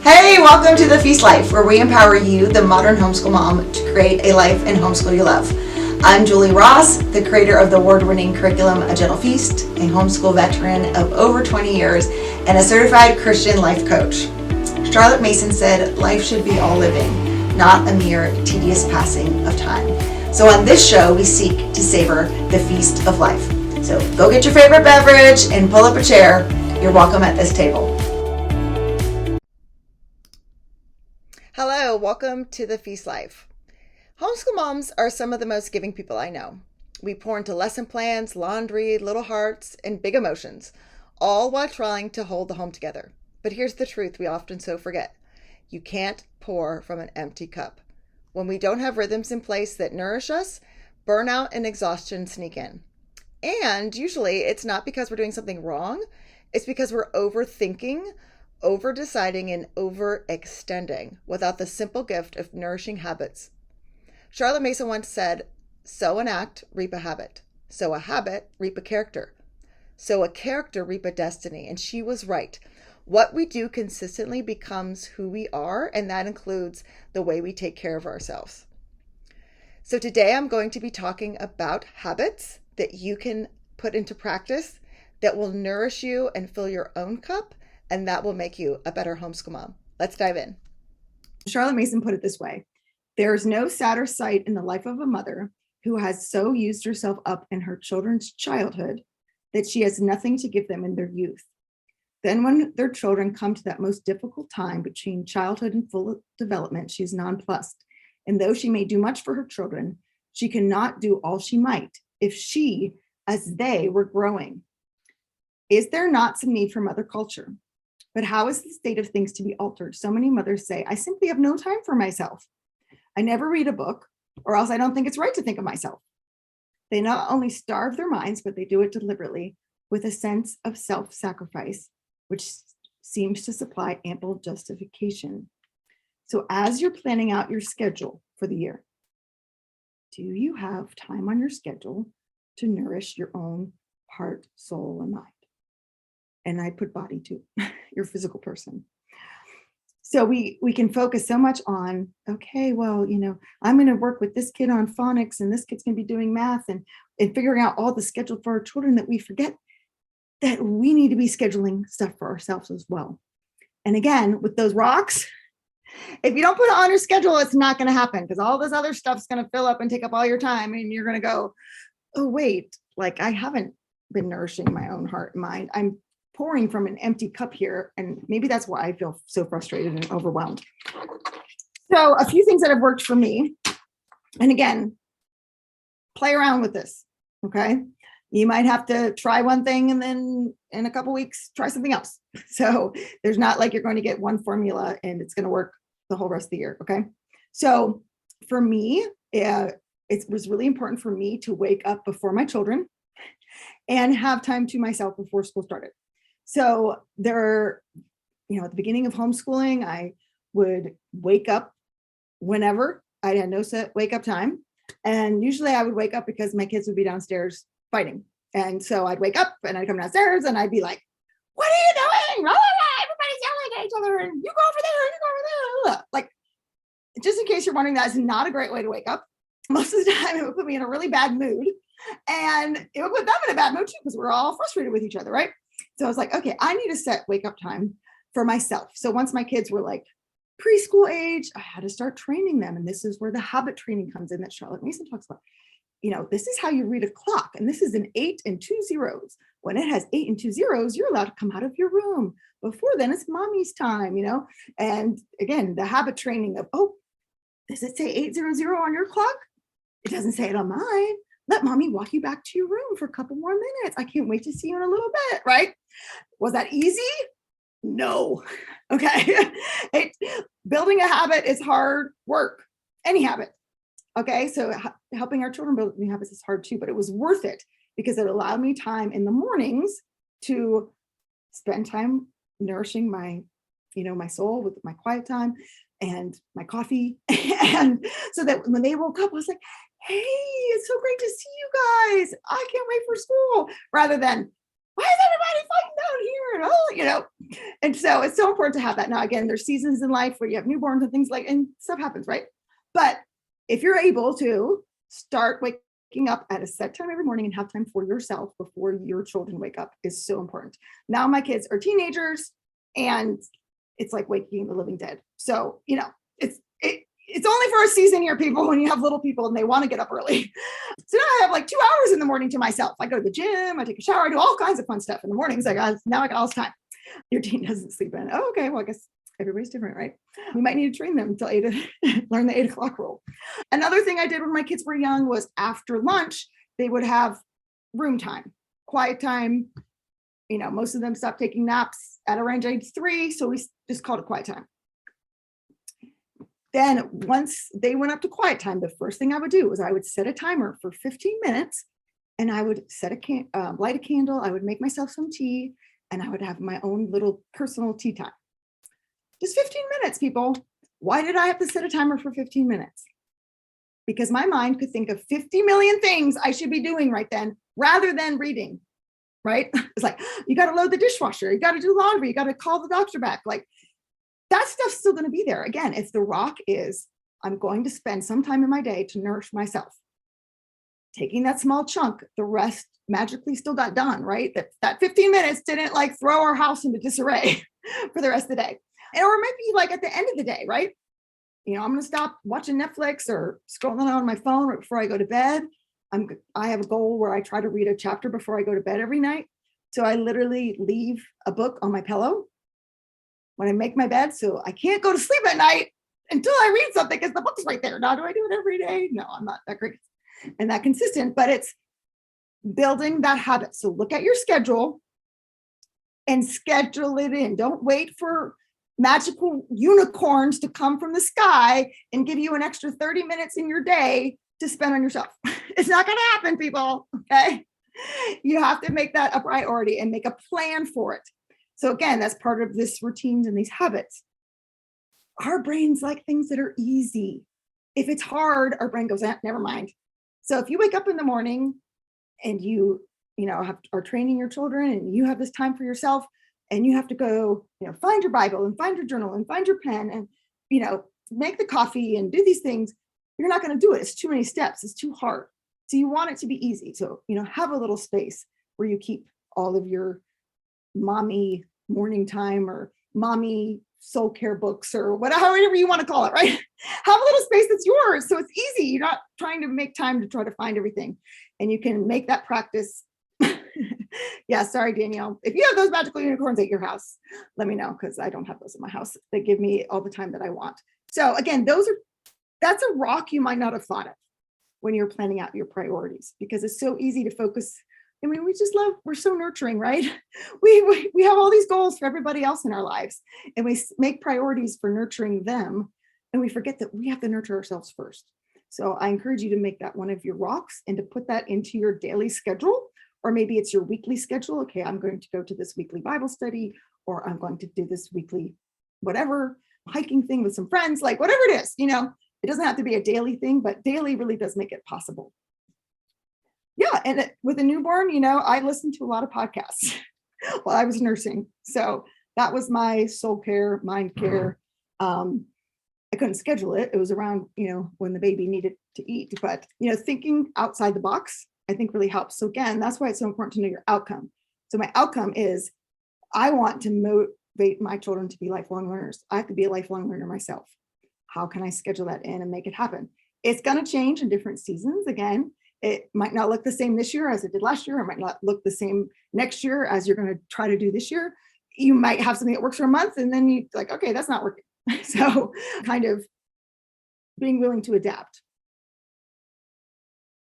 Hey, welcome to The Feast Life, where we empower you, the modern homeschool mom, to create a life and homeschool you love. I'm Julie Ross, the creator of the award-winning curriculum, A Gentle Feast, a homeschool veteran of over 20 years, and a certified Christian life coach. Charlotte Mason said, life should be all living, not a mere tedious passing of time. So on this show, we seek to savor the feast of life. So go get your favorite beverage and pull up a chair. You're welcome at this table. Hello, welcome to The Feast Life. Homeschool moms are some of the most giving people I know. We pour into lesson plans, laundry, little hearts, and big emotions, all while trying to hold the home together. But here's the truth we often so forget. You can't pour from an empty cup. When we don't have rhythms in place that nourish us, burnout and exhaustion sneak in. And usually it's not because we're doing something wrong, it's because we're overthinking, over-deciding, and overextending without the simple gift of nourishing habits. Charlotte Mason once said, sow an act, reap a habit. Sow a habit, reap a character. Sow a character, reap a destiny. And she was right. What we do consistently becomes who we are, and that includes the way we take care of ourselves. So today I'm going to be talking about habits that you can put into practice that will nourish you and fill your own cup, and that will make you a better homeschool mom. Let's dive in. Charlotte Mason put it this way: there is no sadder sight in the life of a mother who has so used herself up in her children's childhood that she has nothing to give them in their youth. Then when their children come to that most difficult time between childhood and full development, she's nonplussed. And though she may do much for her children, she cannot do all she might if she, as they, were growing. Is there not some need for mother culture? But how is the state of things to be altered? So many mothers say, I simply have no time for myself. I never read a book, or else I don't think it's right to think of myself. They not only starve their minds, but they do it deliberately with a sense of self-sacrifice, which seems to supply ample justification. So as you're planning out your schedule for the year, do you have time on your schedule to nourish your own heart, soul, and mind? And I put body too, your physical person. So we can focus so much on, okay, well, I'm going to work with this kid on phonics and this kid's going to be doing math and figuring out all the schedule for our children, that we forget that we need to be scheduling stuff for ourselves as well. And again, with those rocks, if you don't put it on your schedule, it's not going to happen, because all this other stuff's going to fill up and take up all your time. And you're going to go, oh, wait, like I haven't been nourishing my own heart and mind. I'm pouring from an empty cup here. And maybe that's why I feel so frustrated and overwhelmed. So a few things that have worked for me. And again, play around with this. Okay. You might have to try one thing and then in a couple weeks, try something else. So there's not like you're going to get one formula and it's going to work the whole rest of the year. Okay. So for me, it was really important for me to wake up before my children and have time to myself before school started. So there, at the beginning of homeschooling, I would wake up whenever. I had no set wake up time. And usually I would wake up because my kids would be downstairs fighting. And so I'd wake up and I'd come downstairs and I'd be like, what are you doing? Blah, blah, blah. Everybody's yelling at each other and you go over there, you go over there. Like, just in case you're wondering, that's not a great way to wake up. Most of the time it would put me in a really bad mood, and it would put them in a bad mood too, because we're all frustrated with each other, right? So I was like, okay, I need to set wake up time for myself. So once my kids were like preschool age, I had to start training them. And this is where the habit training comes in that Charlotte Mason talks about. This is how you read a clock. And this is an 8 and 2 zeros. When it has 8 and 2 zeros, you're allowed to come out of your room. Before then, it's mommy's time, And again, the habit training of, oh, does it say 800 on your clock? It doesn't say it on mine. Let mommy walk you back to your room for a couple more minutes. I can't wait to see you in a little bit, right? Was that easy? No. Okay. Building a habit is hard work. Any habit. Okay. So helping our children build new habits is hard too, but it was worth it because it allowed me time in the mornings to spend time nourishing my soul with my quiet time and my coffee. And so that when they woke up, I was like, hey, it's so great to see you guys. I can't wait for school. Rather than, why is everybody fighting down here? And and so it's so important to have that. Now, again, there's seasons in life where you have newborns and things and stuff happens, right? But if you're able to start waking up at a set time every morning and have time for yourself before your children wake up is so important. Now my kids are teenagers and it's like waking the living dead. So, it's only for a season here, people, when you have little people and they want to get up early. So now I have like 2 hours in the morning to myself. I go to the gym, I take a shower, I do all kinds of fun stuff in the mornings. Now I got all this time. Your teen doesn't sleep in. Oh, okay. Well, I guess everybody's different, right? We might need to train them until learn the 8 o'clock rule. Another thing I did when my kids were young was after lunch, they would have room time, quiet time. Most of them stopped taking naps at around age 3. So we just called it quiet time. Then once they went up to quiet time, the first thing I would do was I would set a timer for 15 minutes and I would light a candle. I would make myself some tea and I would have my own little personal tea time. Just 15 minutes, people. Why did I have to set a timer for 15 minutes? Because my mind could think of 50 million things I should be doing right then rather than reading, right? It's like, you got to load the dishwasher. You got to do laundry. You got to call the doctor back. Like, that stuff's still going to be there. Again, if the rock is, I'm going to spend some time in my day to nourish myself. Taking that small chunk, the rest magically still got done, right? That 15 minutes didn't like throw our house into disarray for the rest of the day. Or maybe like at the end of the day, right? I'm going to stop watching Netflix or scrolling on my phone right before I go to bed. I have a goal where I try to read a chapter before I go to bed every night. So I literally leave a book on my pillow when I make my bed, so I can't go to sleep at night until I read something because the book's right there. Now, do I do it every day? No, I'm not that great and that consistent, but it's building that habit. So look at your schedule and schedule it in. Don't wait for magical unicorns to come from the sky and give you an extra 30 minutes in your day to spend on yourself. It's not going to happen, people. Okay. You have to make that a priority and make a plan for it. So again, that's part of this routines and these habits. Our brains like things that are easy. If it's hard, our brain goes, never mind. So if you wake up in the morning and you are training your children and you have this time for yourself and you have to go, find your Bible and find your journal and find your pen and, make the coffee and do these things, you're not going to do it. It's too many steps. It's too hard. So you want it to be easy. So, have a little space where you keep all of your mommy morning time or mommy soul care books or whatever you want to call it, right? Have a little space that's yours. So it's easy. You're not trying to make time to try to find everything. And you can make that practice. Yeah, sorry, Danielle. If you have those magical unicorns at your house, let me know because I don't have those in my house. They give me all the time that I want. So again, that's a rock you might not have thought of when you're planning out your priorities because it's so easy to focus. I mean, we're so nurturing, right? We have all these goals for everybody else in our lives and we make priorities for nurturing them. And we forget that we have to nurture ourselves first. So I encourage you to make that one of your rocks and to put that into your daily schedule, or maybe it's your weekly schedule. Okay, I'm going to go to this weekly Bible study, or I'm going to do this weekly, whatever hiking thing with some friends, like whatever it is, it doesn't have to be a daily thing, but daily really does make it possible. Yeah. And with a newborn, I listened to a lot of podcasts while I was nursing. So that was my soul care, mind care. I couldn't schedule it. It was around, when the baby needed to eat, but, thinking outside the box, I think really helps. So again, that's why it's so important to know your outcome. So my outcome is I want to motivate my children to be lifelong learners. I have to be a lifelong learner myself. How can I schedule that in and make it happen? It's going to change in different seasons. Again, it might not look the same this year as it did last year. It might not look the same next year as you're going to try to do this year. You might have something that works for a month and then you like, okay, that's not working. So kind of being willing to adapt.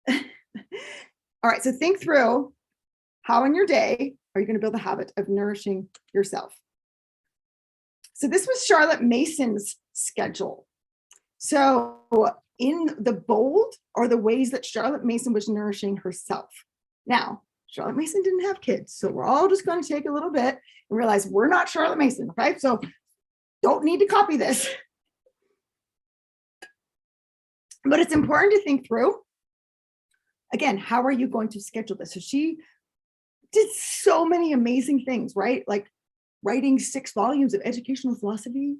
All right. So think through how in your day are you going to build the habit of nourishing yourself? So this was Charlotte Mason's schedule. So in the bold are the ways that Charlotte Mason was nourishing herself. Now, Charlotte Mason didn't have kids. So we're all just going to take a little bit and realize we're not Charlotte Mason. Okay. So don't need to copy this. But it's important to think through, again, how are you going to schedule this? So she did so many amazing things, right? Like writing 6 volumes of educational philosophy.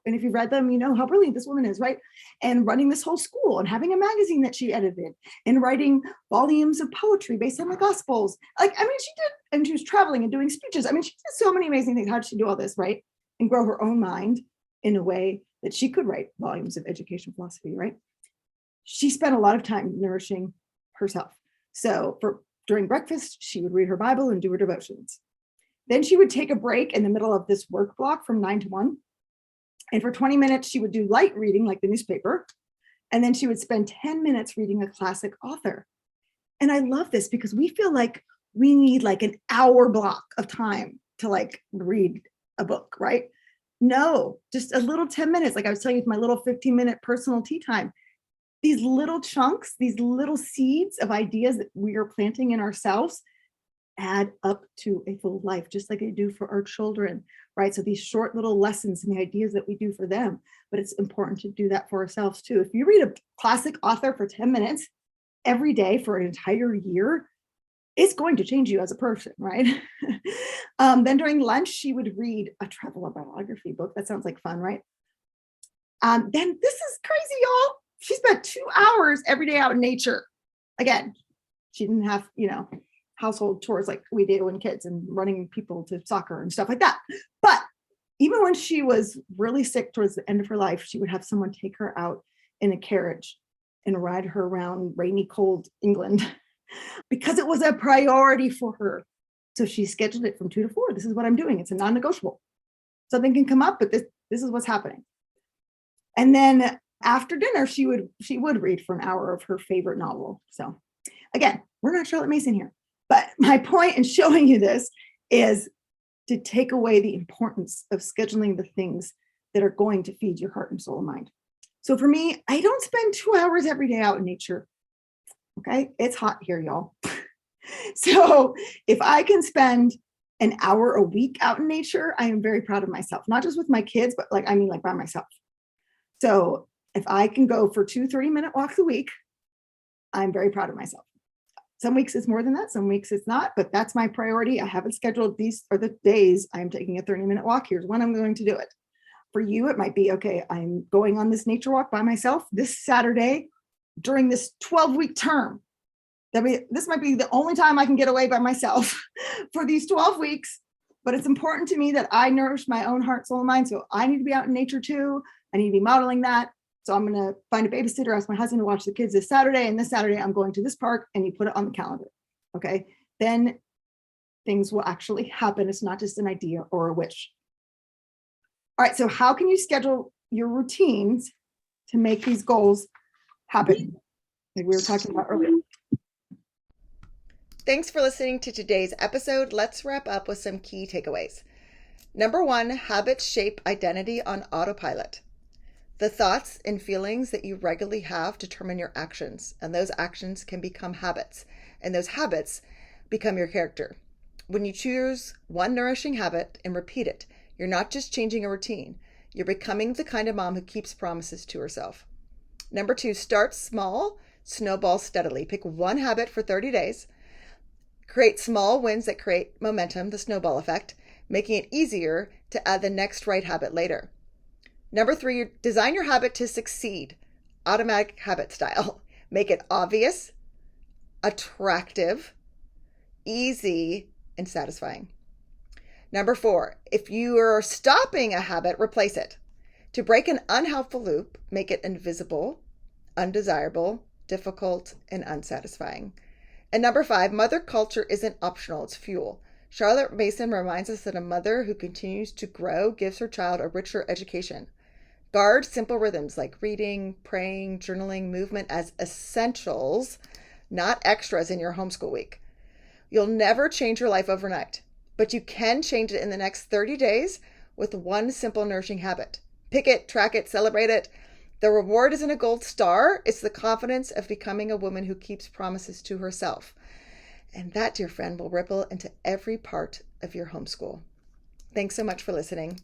And if you've read them, you know how brilliant this woman is, right? And running this whole school and having a magazine that she edited and writing volumes of poetry based on the Gospels. Like, I mean, she did, and she was traveling and doing speeches. I mean, she did so many amazing things. How did she do all this, right? And grow her own mind in a way that she could write volumes of education philosophy, right? She spent a lot of time nourishing herself. So during breakfast, she would read her Bible and do her devotions. Then she would take a break in the middle of this work block from 9 to 1. And for 20 minutes, she would do light reading like the newspaper. And then she would spend 10 minutes reading a classic author. And I love this because we feel like we need like an hour block of time to like read a book, right? No, just a little 10 minutes. Like I was telling you, with my little 15-minute personal tea time. These little chunks, these little seeds of ideas that we are planting in ourselves add up to a full life, just like they do for our children, right? So these short little lessons and the ideas that we do for them, but it's important to do that for ourselves too. If you read a classic author for 10 minutes every day for an entire year, it's going to change you as a person, right? Then during lunch, she would read a travel biography book. That sounds like fun, right? Then this is crazy, y'all. She spent 2 hours every day out in nature. Again, she didn't have, household chores like we do when kids and running people to soccer and stuff like that. But even when she was really sick towards the end of her life, she would have someone take her out in a carriage and ride her around rainy, cold England because it was a priority for her. So she scheduled it from 2 to 4. This is what I'm doing. It's a non-negotiable. Something can come up, but this is what's happening. And then after dinner, she would read for an hour of her favorite novel. So again, we're not Charlotte Mason here. But my point in showing you this is to take away the importance of scheduling the things that are going to feed your heart and soul and mind. So for me, I don't spend 2 hours every day out in nature. Okay, it's hot here, y'all. So if I can spend an hour a week out in nature, I am very proud of myself, not just with my kids, but like by myself. So if I can go for 2 30-minute walks a week, I'm very proud of myself. Some weeks it's more than that. Some weeks it's not, but that's my priority. I haven't scheduled these are the days I'm taking a 30-minute walk. Here's when I'm going to do it. For you, it might be, okay, I'm going on this nature walk by myself this Saturday during this 12-week term. This might be the only time I can get away by myself for these 12 weeks, but it's important to me that I nourish my own heart, soul, and mind. So I need to be out in nature too. I need to be modeling that. So I'm going to find a babysitter, ask my husband to watch the kids this Saturday. And this Saturday, I'm going to this park, and you put it on the calendar. Okay. Then things will actually happen. It's not just an idea or a wish. All right. So how can you schedule your routines to make these goals happen? Like we were talking about earlier. Thanks for listening to today's episode. Let's wrap up with some key takeaways. Number 1, habits shape identity on autopilot. The thoughts and feelings that you regularly have determine your actions, and those actions can become habits, and those habits become your character. When you choose one nourishing habit and repeat it, you're not just changing a routine, you're becoming the kind of mom who keeps promises to herself. Number 2, start small, snowball steadily. Pick one habit for 30 days. Create small wins that create momentum, the snowball effect, making it easier to add the next right habit later. Number 3, design your habit to succeed, automatic habit style. Make it obvious, attractive, easy, and satisfying. Number 4, if you are stopping a habit, replace it. To break an unhelpful loop, make it invisible, undesirable, difficult, and unsatisfying. And number 5, mother culture isn't optional, it's fuel. Charlotte Mason reminds us that a mother who continues to grow gives her child a richer education. Guard simple rhythms like reading, praying, journaling, movement as essentials, not extras in your homeschool week. You'll never change your life overnight, but you can change it in the next 30 days with one simple nourishing habit. Pick it, track it, celebrate it. The reward isn't a gold star. It's the confidence of becoming a woman who keeps promises to herself. And that, dear friend, will ripple into every part of your homeschool. Thanks so much for listening.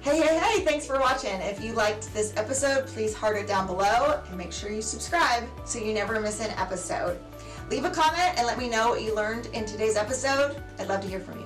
Hey, thanks for watching. If you liked this episode, please heart it down below and make sure you subscribe so you never miss an episode. Leave a comment and let me know what you learned in today's episode. I'd love to hear from you.